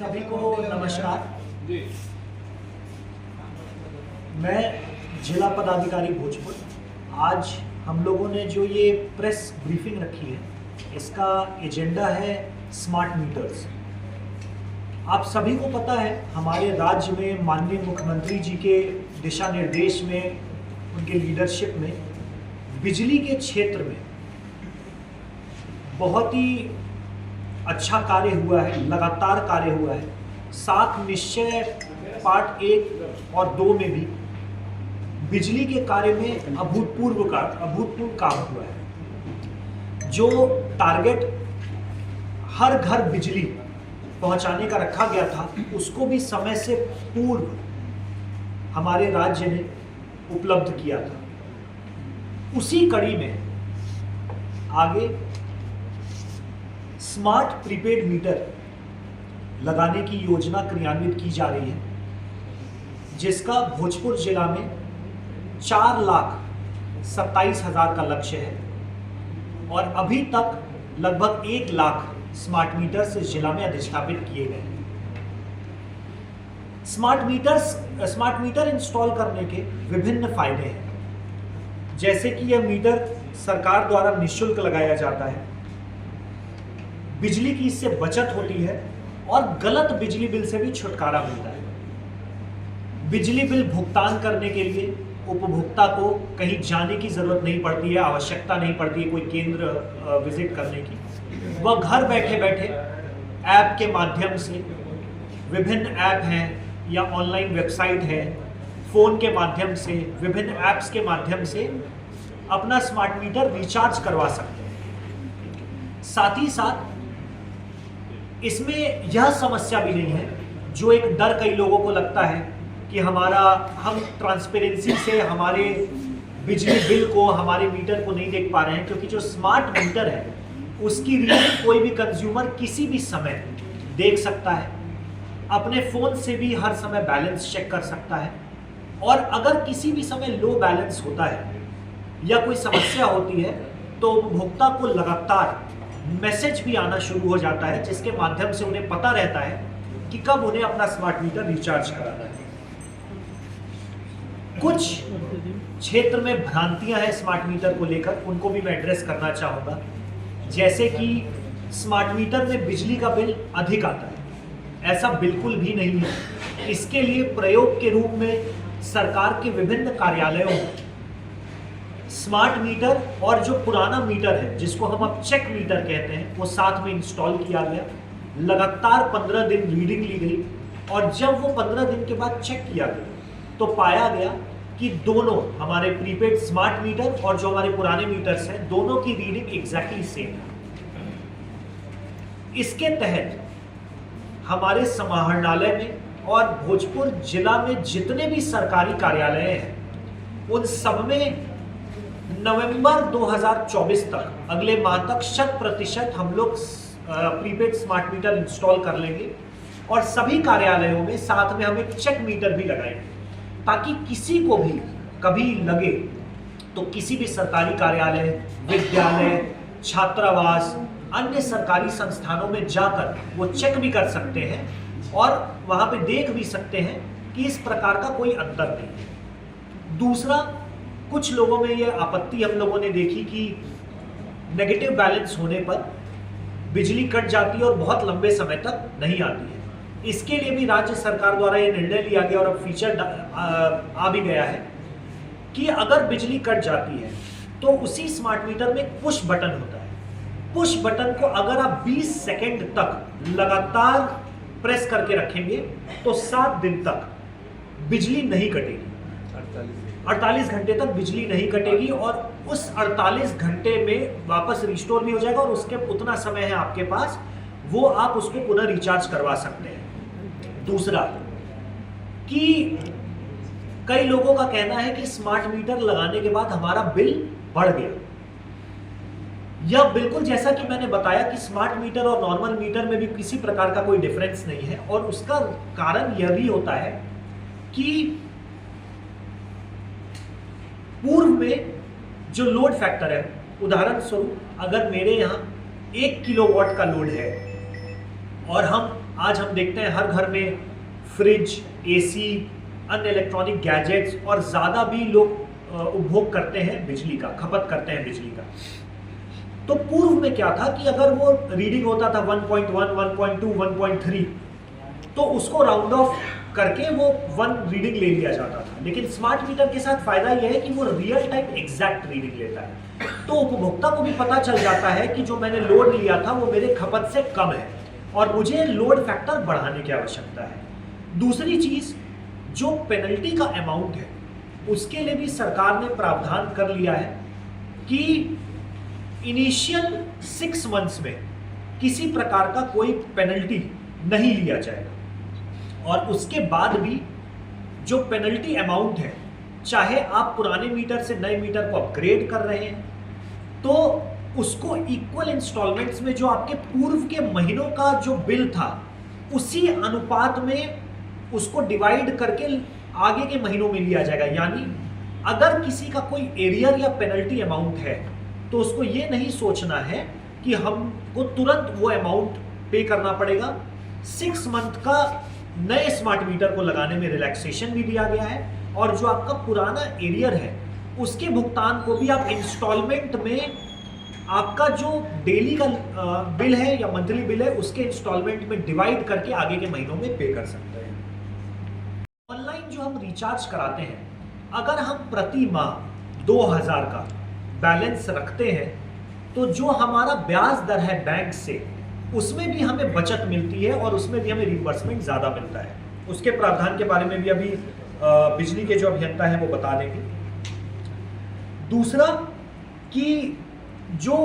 सभी को नमस्कार। मैं जिला पदाधिकारी भोजपुर। आज हम लोगों ने जो ये प्रेस ब्रीफिंग रखी है, इसका एजेंडा है स्मार्ट मीटर्स। आप सभी को पता है, हमारे राज्य में माननीय मुख्यमंत्री जी के दिशा निर्देश में, उनके लीडरशिप में बिजली के क्षेत्र में बहुत ही अच्छा कार्य हुआ है, लगातार कार्य हुआ है। 7 निश्चय पार्ट 1 और 2 में भी बिजली के कार्य में अभूतपूर्व काम हुआ है। जो टारगेट हर घर बिजली पहुंचाने का रखा गया था, उसको भी समय से पूर्व हमारे राज्य ने उपलब्ध किया था। उसी कड़ी में आगे स्मार्ट प्रीपेड मीटर लगाने की योजना क्रियान्वित की जा रही है, जिसका भोजपुर जिला में 4,27,000 का लक्ष्य है और अभी तक लगभग 1 लाख स्मार्ट मीटर्स इस जिला में अधिष्ठापित किए गए हैं। स्मार्ट मीटर इंस्टॉल करने के विभिन्न फायदे हैं, जैसे कि यह मीटर सरकार द्वारा निःशुल्क लगाया जाता है, बिजली की इससे बचत होती है और गलत बिजली बिल से भी छुटकारा मिलता है। बिजली बिल भुगतान करने के लिए उपभोक्ता को कहीं जाने की जरूरत नहीं पड़ती है, आवश्यकता नहीं पड़ती है कोई केंद्र विजिट करने की। वह घर बैठे बैठे ऐप के माध्यम से, विभिन्न ऐप हैं या ऑनलाइन वेबसाइट है, फोन के माध्यम से, विभिन्न ऐप्स के माध्यम से अपना स्मार्ट मीटर रिचार्ज करवा सकते हैं। साथ ही साथ इसमें यह समस्या भी नहीं है, जो एक डर कई लोगों को लगता है कि हम ट्रांसपेरेंसी से हमारे बिजली बिल को, हमारे मीटर को नहीं देख पा रहे हैं, क्योंकि जो स्मार्ट मीटर है उसकी रीडिंग कोई भी कंज्यूमर किसी भी समय देख सकता है, अपने फोन से भी हर समय बैलेंस चेक कर सकता है। और अगर किसी भी समय लो बैलेंस होता है या कोई समस्या होती है, तो उपभोक्ता को लगातार मैसेज भी आना शुरू हो जाता है, जिसके माध्यम से उन्हें पता रहता है कि कब उन्हें अपना स्मार्ट मीटर रिचार्ज कराना है। कुछ क्षेत्र में भ्रांतियां हैं स्मार्ट मीटर को लेकर, उनको भी मैं एड्रेस करना चाहूंगा। जैसे कि स्मार्ट मीटर में बिजली का बिल अधिक आता है, ऐसा बिल्कुल भी नहीं है। इसके लिए प्रयोग के रूप में सरकार के विभिन्न कार्यालयों में स्मार्ट मीटर और जो पुराना मीटर है, जिसको हम अब चेक मीटर कहते हैं, वो साथ में इंस्टॉल किया गया। लगातार 15 दिन रीडिंग ली गई और जब वो 15 दिन के बाद चेक किया गया तो पाया गया कि दोनों हमारे प्रीपेड स्मार्ट मीटर और जो हमारे पुराने मीटर्स हैं, दोनों की रीडिंग एग्जैक्टली सेम है। इसके तहत हमारे समाहरणालय में और भोजपुर जिला में जितने भी सरकारी कार्यालय हैं, उन सब में नवंबर 2024 तक, अगले माह तक 100% हम लोग प्रीपेड स्मार्ट मीटर इंस्टॉल कर लेंगे और सभी कार्यालयों में साथ में हम एक चेक मीटर भी लगाएंगे, ताकि किसी को भी कभी लगे तो किसी भी सरकारी कार्यालय, विद्यालय, छात्रावास, अन्य सरकारी संस्थानों में जाकर वो चेक भी कर सकते हैं और वहां पे देख भी सकते हैं कि इस प्रकार का कोई अंतर नहीं है। दूसरा, कुछ लोगों में ये आपत्ति हम लोगों ने देखी कि नेगेटिव बैलेंस होने पर बिजली कट जाती है और बहुत लंबे समय तक नहीं आती है। इसके लिए भी राज्य सरकार द्वारा ये निर्णय लिया गया और अब फीचर आ भी गया है कि अगर बिजली कट जाती है तो उसी स्मार्ट मीटर में एक पुश बटन होता है। पुश बटन को अगर आप 20 सेकेंड तक लगातार प्रेस करके रखेंगे तो 7 दिन तक बिजली नहीं कटेगी। 48 घंटे तक बिजली नहीं कटेगी और उस 48 घंटे में वापस रिस्टोर भी हो जाएगा और उसके उतना समय है आपके पास, वो आप उसको पुनः रिचार्ज करवा सकते हैं। दूसरा, कि कई लोगों का कहना है कि स्मार्ट मीटर लगाने के बाद हमारा बिल बढ़ गया। यह बिल्कुल जैसा कि मैंने बताया कि स्मार्ट मीटर और नॉर्मल मीटर में भी किसी प्रकार का कोई डिफरेंस नहीं है और उसका कारण यह भी होता है कि पूर्व में जो लोड फैक्टर है, उदाहरण स्वरूप अगर मेरे यहाँ 1 किलोवाट का लोड है और हम आज हम देखते हैं हर घर में फ्रिज, एसी, अन्य इलेक्ट्रॉनिक गैजेट्स और ज़्यादा भी लोग उपभोग करते हैं बिजली का, खपत करते हैं बिजली का। तो पूर्व में क्या था कि अगर वो रीडिंग होता था 1.1, 1.2, 1.3 तो उसको राउंड ऑफ करके वो 1 रीडिंग ले लिया जाता था। लेकिन स्मार्ट मीटर के साथ फायदा यह है कि वो रियल टाइम एग्जैक्ट रीडिंग लेता है, तो उपभोक्ता को भी पता चल जाता है कि जो मैंने लोड लिया था वो मेरे खपत से कम है और मुझे लोड फैक्टर बढ़ाने की आवश्यकता है। दूसरी चीज, जो पेनल्टी का अमाउंट है उसके लिए भी सरकार ने प्रावधान कर लिया है कि इनिशियल 6 मंथ्स में किसी प्रकार का कोई पेनल्टी नहीं लिया जाएगा और उसके बाद भी जो पेनल्टी अमाउंट है, चाहे आप पुराने मीटर से नए मीटर को अपग्रेड कर रहे हैं तो उसको इक्वल इंस्टॉलमेंट्स में जो आपके पूर्व के महीनों का जो बिल था उसी अनुपात में उसको डिवाइड करके आगे के महीनों में लिया जाएगा। यानी अगर किसी का कोई एरियर या पेनल्टी अमाउंट है तो उसको ये नहीं सोचना है कि हमको तुरंत वो अमाउंट पे करना पड़ेगा। 6 मंथ का नए स्मार्ट मीटर को लगाने में रिलैक्सेशन भी दिया गया है और जो आपका पुराना एरियर है उसके भुगतान को भी आप इंस्टॉलमेंट में, आपका जो डेली का बिल है या मंथली बिल है उसके इंस्टॉलमेंट में डिवाइड करके आगे के महीनों में पे कर सकते हैं। ऑनलाइन जो हम रिचार्ज कराते हैं, अगर हम प्रति माह 2000 का बैलेंस रखते हैं तो जो हमारा ब्याज दर है बैंक से उसमें भी हमें बचत मिलती है और उसमें भी हमें रिइंबर्समेंट ज़्यादा मिलता है। उसके प्रावधान के बारे में भी अभी बिजली के जो अभियंता हैं वो बता देंगे। दूसरा कि जो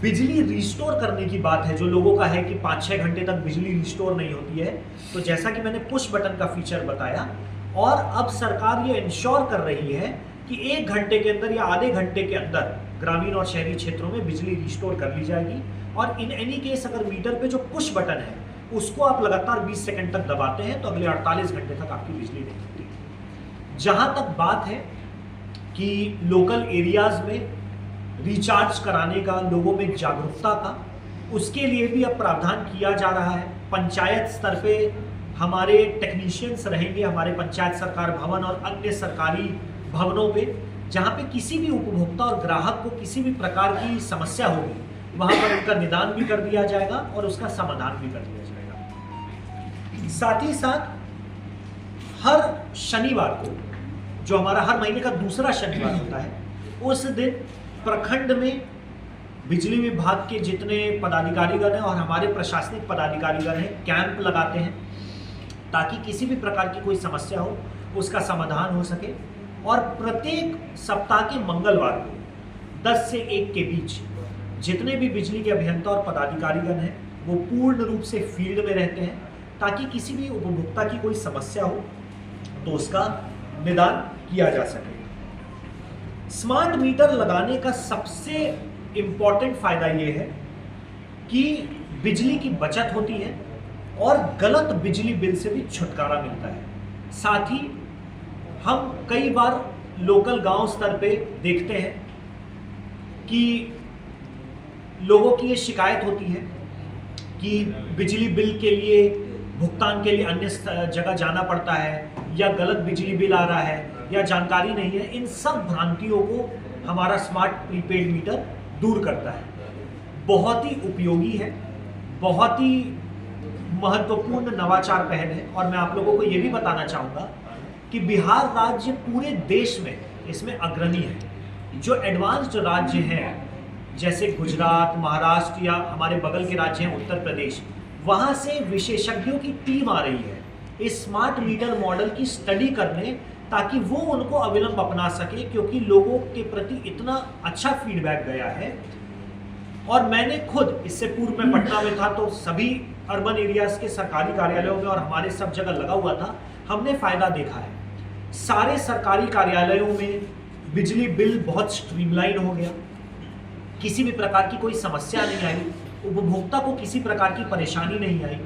बिजली रिस्टोर करने की बात है, जो लोगों का है कि 5-6 घंटे तक बिजली रिस्टोर नहीं होती है, तो जैसा कि मैंने पुश बटन का फीचर बताया और अब सरकार ये इंश्योर कर रही है कि 1 घंटे के अंदर या आधे घंटे के अंदर ग्रामीण और शहरी क्षेत्रों में बिजली रिस्टोर कर ली जाएगी। और इन एनी केस अगर मीटर पे जो पुश बटन है उसको आप लगातार 20 सेकंड तक दबाते हैं तो अगले 48 घंटे तक आपकी बिजली नहीं होती। जहां तक बात है कि लोकल एरियाज में रिचार्ज कराने का, लोगों में जागरूकता का, उसके लिए भी अब प्रावधान किया जा रहा है। पंचायत स्तर पे हमारे टेक्नीशियंस रहेंगे, हमारे पंचायत सरकार भवन और अन्य सरकारी भवनों पे, जहां पे किसी भी उपभोक्ता और ग्राहक को किसी भी प्रकार की समस्या होगी वहां पर उनका निदान भी कर दिया जाएगा और उसका समाधान भी कर दिया जाएगा। साथ ही साथ हर शनिवार को, जो हमारा हर महीने का दूसरा शनिवार होता है, उस दिन प्रखंड में बिजली विभाग के जितने पदाधिकारीगण हैं और हमारे प्रशासनिक पदाधिकारीगण हैं कैंप लगाते हैं ताकि किसी भी प्रकार की कोई समस्या हो उसका समाधान हो सके। और प्रत्येक सप्ताह के मंगलवार को 10 से 1 के बीच जितने भी बिजली के अभियंता और पदाधिकारीगण हैं वो पूर्ण रूप से फील्ड में रहते हैं ताकि किसी भी उपभोक्ता की कोई समस्या हो तो उसका निदान किया जा सके। स्मार्ट मीटर लगाने का सबसे इम्पॉर्टेंट फायदा ये है कि बिजली की बचत होती है और गलत बिजली बिल से भी छुटकारा मिलता है। साथ ही हम कई बार लोकल गांव स्तर पे देखते हैं कि लोगों की ये शिकायत होती है कि बिजली बिल के लिए भुगतान के लिए अन्य जगह जाना पड़ता है या गलत बिजली बिल आ रहा है या जानकारी नहीं है। इन सब भ्रांतियों को हमारा स्मार्ट प्रीपेड मीटर दूर करता है। बहुत ही उपयोगी है, बहुत ही महत्वपूर्ण नवाचार पहल है और मैं आप लोगों को ये भी बताना चाहूँगा कि बिहार राज्य पूरे देश में इसमें अग्रणी है। जो एडवांस्ड राज्य हैं जैसे गुजरात, महाराष्ट्र या हमारे बगल के राज्य हैं उत्तर प्रदेश, वहाँ से विशेषज्ञों की टीम आ रही है इस स्मार्ट मीटर मॉडल की स्टडी करने ताकि वो उनको अविलंब अपना सके, क्योंकि लोगों के प्रति इतना अच्छा फीडबैक गया है। और मैंने खुद इससे पूर्व में पटना में था तो सभी अर्बन एरियाज के सरकारी कार्यालयों में और हमारे सब जगह लगा हुआ था, हमने फायदा देखा है। सारे सरकारी कार्यालयों में बिजली बिल बहुत स्ट्रीमलाइन हो गया, किसी भी प्रकार की कोई समस्या नहीं आई, उपभोक्ता को किसी प्रकार की परेशानी नहीं आई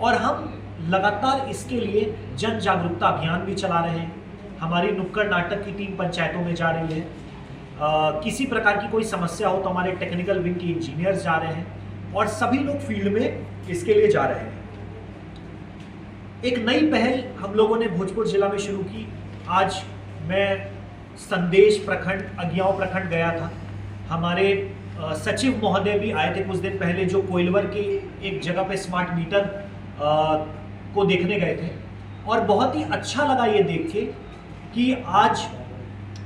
और हम लगातार इसके लिए जन जागरूकता अभियान भी चला रहे हैं। हमारी नुक्कड़ नाटक की टीम पंचायतों में जा रही है। किसी प्रकार की कोई समस्या हो तो हमारे टेक्निकल विंग के इंजीनियर्स जा रहे हैं और सभी लोग फील्ड में इसके लिए जा रहे हैं। एक नई पहल हम लोगों ने भोजपुर जिला में शुरू की। आज मैं संदेश प्रखंड अगियाव प्रखंड गया था। हमारे सचिव महोदय भी आए थे कुछ दिन पहले, जो कोइलवर के एक जगह पे स्मार्ट मीटर को देखने गए थे, और बहुत ही अच्छा लगा ये देख के कि आज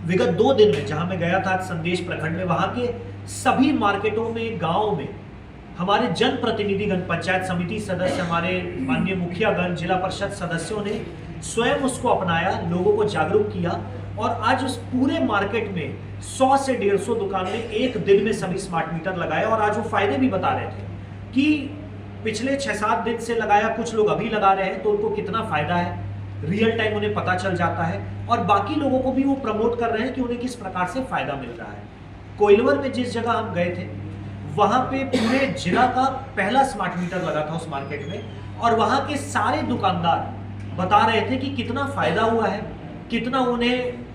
विगत 2 दिन में जहां मैं गया था संदेश प्रखंड में, वहां के सभी मार्केटों में, गाँव में हमारे जनप्रतिनिधिगण, पंचायत समिति सदस्य, हमारे माननीय मुखियागण, जिला परिषद सदस्यों ने स्वयं उसको अपनाया, लोगों को जागरूक किया, और आज उस पूरे मार्केट में 100 से 150 दुकान में एक दिन में सभी स्मार्ट मीटर लगाए। और आज वो फायदे भी बता रहे थे कि पिछले 6-7 दिन से लगाया, कुछ लोग अभी लगा रहे हैं, तो उनको कितना फायदा है, रियल टाइम उन्हें पता चल जाता है, और बाकी लोगों को भी वो प्रमोट कर रहे हैं कि उन्हें किस प्रकार से फायदा मिल रहा है। कोइलवर में जिस जगह हम गए थे, वहां पे पूरे जिला का पहला स्मार्ट मीटर लगा था उस मार्केट में, और वहां के सारे दुकानदार बता रहे थे कि कितना फायदा हुआ है, कितना उन्हें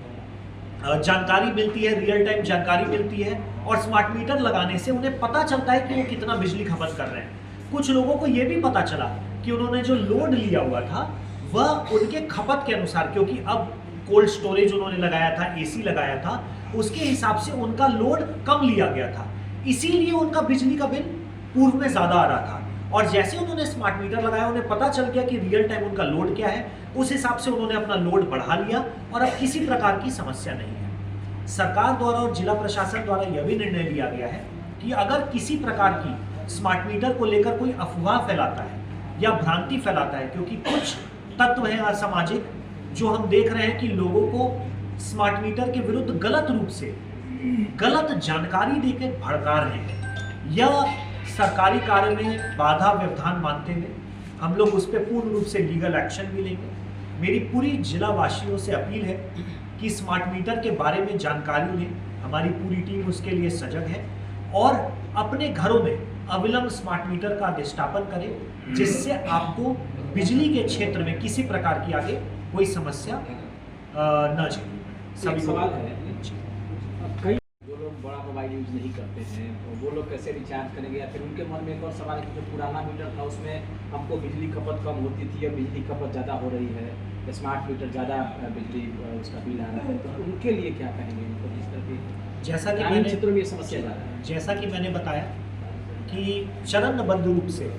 जानकारी मिलती है, रियल टाइम जानकारी मिलती है, और स्मार्ट मीटर लगाने से उन्हें पता चलता है कि वो कितना बिजली खपत कर रहे हैं। कुछ लोगों को यह भी पता चला कि उन्होंने जो लोड लिया हुआ था वह उनके खपत के अनुसार, क्योंकि अब कोल्ड स्टोरेज उन्होंने लगाया था, एसी लगाया था, उसके हिसाब से उनका लोड कम लिया गया था, इसीलिए उनका बिजली का बिल पूर्व में ज्यादा आ रहा था। और जैसे उन्होंने स्मार्ट मीटर लगाया, उन्हें पता चल गया कि रियल टाइम उनका लोड क्या है, उस हिसाब से उन्होंने अपना लोड बढ़ा लिया, और अब किसी प्रकार की समस्या नहीं है। सरकार द्वारा और जिला प्रशासन द्वारा यह भी निर्णय लिया गया है कि अगर किसी प्रकार की स्मार्ट मीटर को लेकर कोई अफवाह फैलाता है या भ्रांति फैलाता है, क्योंकि कुछ तत्व हैं असामाजिक जो हम देख रहे हैं कि लोगों को स्मार्ट मीटर के विरुद्ध गलत रूप से गलत जानकारी देकर भड़का रहे हैं, या सरकारी कार्य में बाधा व्यवधान मानते हुए हम लोग उस पर पूर्ण रूप से लीगल एक्शन भी लेंगे। मेरी पूरी जिला वासियों से अपील है कि स्मार्ट मीटर के बारे में जानकारी लें, हमारी पूरी टीम उसके लिए सजग है, और अपने घरों में अविलंब स्मार्ट मीटर का अधिष्ठापन करें, जिससे आपको बिजली के क्षेत्र में किसी प्रकार की आगे कोई समस्या न झेलनी। सभी सवाल है, कई जो लोग बड़ा मोबाइल यूज नहीं करते हैं, तो वो लोग कैसे रिचार्ज करेंगे? या फिर उनके मन में एक और सवाल है कि जो पुराना मीटर था उसमें हमको बिजली खपत कम होती थी, और बिजली खपत ज़्यादा हो रही है, स्मार्ट मीटर ज़्यादा बिजली उसका बिल आ रहा है, तो उनके लिए क्या कहेंगे? उनको जिस तरह की जैसा कि ग्रामीण क्षेत्रों में ये समस्या ज़्यादा है, जैसा कि मैंने बताया कि चरणबद्ध रूप से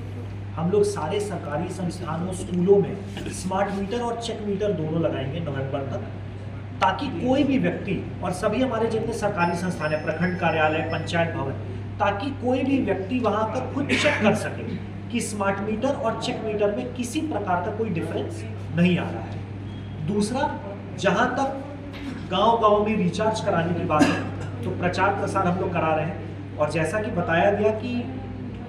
हम लोग सारे सरकारी संस्थानों, स्कूलों में स्मार्ट मीटर और चेक मीटर दोनों लगाएंगे नवंबर तक, ताकि कोई भी व्यक्ति, और सभी हमारे जितने सरकारी संस्थान है, प्रखंड कार्यालय, पंचायत भवन, ताकि कोई भी व्यक्ति वहां पर खुद चेक कर सके कि स्मार्ट मीटर और चेक मीटर में किसी प्रकार का कोई डिफरेंस नहीं आ रहा है। दूसरा, जहां तक गांव-गांव में रिचार्ज कराने की बात है, तो प्रचार प्रसार हम लोग करा रहे हैं, और जैसा कि बताया गया कि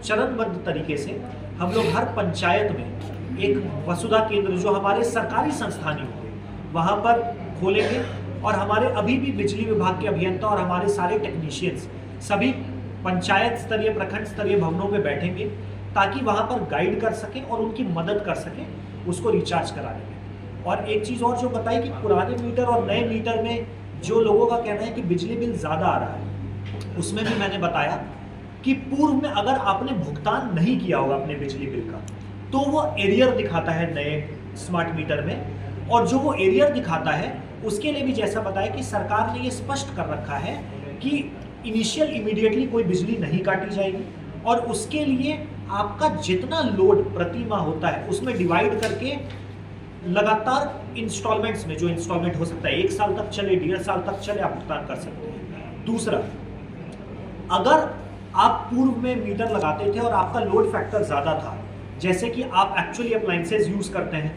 चरणबद्ध तरीके से हम लोग हर पंचायत में एक वसुधा केंद्र, जो हमारे सरकारी संस्थान होंगे, वहां पर खोलेंगे, और हमारे अभी भी बिजली विभाग के अभियंता और हमारे सारे टेक्नीशियंस सभी पंचायत स्तरीय, प्रखंड स्तरीय भवनों में बैठेंगे, ताकि वहां पर गाइड कर सकें और उनकी मदद कर सकें उसको रिचार्ज कराने में। और एक चीज़ और जो बताई कि पुराने मीटर और नए मीटर में जो लोगों का कहना है कि बिजली बिल ज़्यादा आ रहा है, उसमें भी मैंने बताया कि पूर्व में अगर आपने भुगतान नहीं किया होगा अपने बिजली बिल का, तो वो एरियर दिखाता है नए स्मार्ट मीटर में, और जो वो एरियर दिखाता है उसके लिए भी जैसा बताया कि सरकार ने ये स्पष्ट कर रखा है कि इनिशियल इमीडिएटली कोई बिजली नहीं काटी जाएगी, और उसके लिए आपका जितना लोड प्रति माह होता है उसमें डिवाइड करके लगातार इंस्टॉलमेंट्स में, जो इंस्टॉलमेंट हो सकता है 1 साल तक चले, 1.5 साल तक चले, आप भुगतान कर सकते हैं। दूसरा, अगर आप पूर्व में मीटर लगाते थे और आपका लोड फैक्टर ज़्यादा था, जैसे कि आप एक्चुअली अप्लायंसेज यूज़ करते हैं,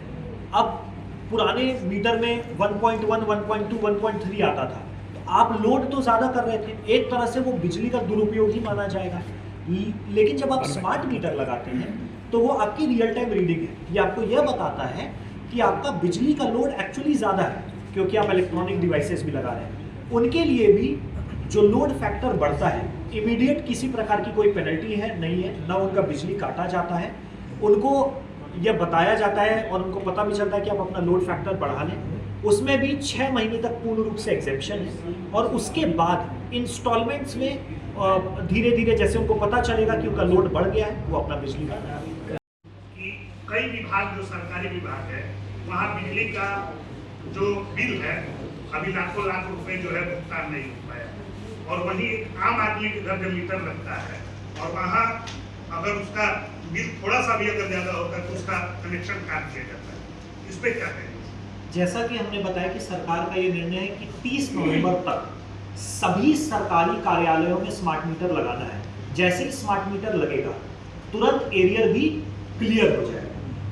अब पुराने मीटर में 1.1, 1.2, 1.3 आता था, तो आप लोड तो ज़्यादा कर रहे थे, एक तरह से वो बिजली का दुरुपयोग ही माना जाएगा। लेकिन जब आप स्मार्ट मीटर लगाते हैं तो वो आपकी रियल टाइम रीडिंग है, ये आपको यह बताता है कि आपका बिजली का लोड एक्चुअली ज़्यादा है, क्योंकि आप इलेक्ट्रॉनिक डिवाइसेस भी लगा रहे हैं। उनके लिए भी जो लोड फैक्टर बढ़ता है, इमीडिएट किसी प्रकार की कोई पेनल्टी है नहीं है, ना उनका बिजली काटा जाता है, उनको यह बताया जाता है और उनको पता भी चलता है कि आप अपना लोड फैक्टर बढ़ा लें। उसमें भी 6 महीने तक पूर्ण रूप से एग्जेम्पशन है, और उसके बाद इंस्टॉलमेंट्स में धीरे धीरे जैसे उनको पता चलेगा कि उनका लोड बढ़ गया है, वो अपना बिजली का कई विभाग जो सरकारी विभाग है वहाँ बिजली का जो बिल है अभी लाखों लाख रुपए जो है भुगतान नहीं हो पाया। और वहीं एक आम आदमी के घर जो मीटर लगता है और वहाँ अगर उसका बिल थोड़ा सा भी अगर ज़्यादा होता है तो उसका कनेक्शन काट दिया जाता है। इस पर क्या कहेंगे? जैसा कि हमने बताया कि सरकार का ये निर्णय है कि 30 नवंबर तक सभी सरकारी कार्यालयों में स्मार्ट मीटर लगाना है। जैसे ही स्मार्ट मीटर लगेगा तुरंत एरियर भी क्लियर हो जाएगा।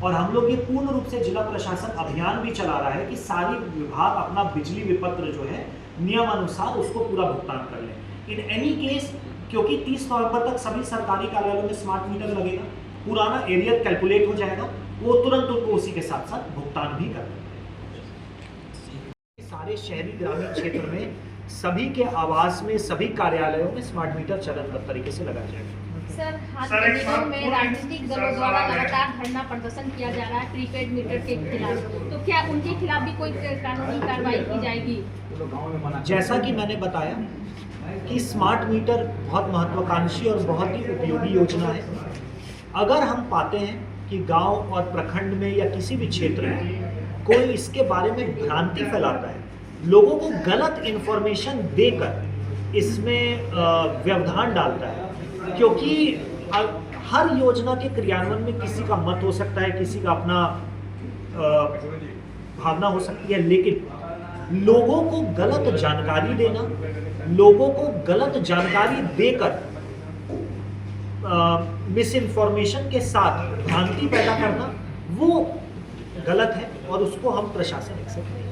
और हम लोग ये पूर्ण रूप से जिला प्रशासन अभियान भी चला रहा है कि सारी विभाग अपना बिजली विपत्र जो है नियमानुसार उसको पूरा भुगतान कर लें। इन एनी केस क्योंकि 30 नवंबर तक सभी सरकारी कार्यालयों में स्मार्ट मीटर लगेगा, पुराना एरियर कैलकुलेट हो जाएगा, वो तुरंत उनको उसी के साथ साथ भुगतान भी कर देंगे। सारे शहरी ग्रामीण क्षेत्र में सभी के आवास में सभी कार्यालयों में स्मार्ट मीटर चरणबद्ध तरीके से लगाया जाएगा। सर, हाल सर, के एक दिनों में पूरी- राजनीतिक दलों सर, द्वारा सवाल है। लगातार धरना प्रदर्शन किया जा रहा है प्रीपेड मीटर के खिलाफ, तो क्या उनके खिलाफ भी कोई कानूनी कार्रवाई की जाएगी? वो लोग गाँव में मना जैसा कि मैंने बताया कि स्मार्ट मीटर बहुत महत्वाकांक्षी और बहुत ही उपयोगी योजना है। अगर हम पाते हैं कि गांव और प्रखंड में या किसी भी क्षेत्र में कोई इसके बारे में भ्रांति फैलाता है, लोगों को गलत इंफॉर्मेशन देकर इसमें व्यवधान डालता है, क्योंकि हर योजना के क्रियान्वयन में किसी का मत हो सकता है, किसी का अपना भावना हो सकती है, लेकिन लोगों को गलत जानकारी देना, लोगों को गलत जानकारी देकर मिस इन्फॉर्मेशन के साथ भ्रांति पैदा करना वो गलत है और उसको हम प्रशासन एक्सेप्ट नहीं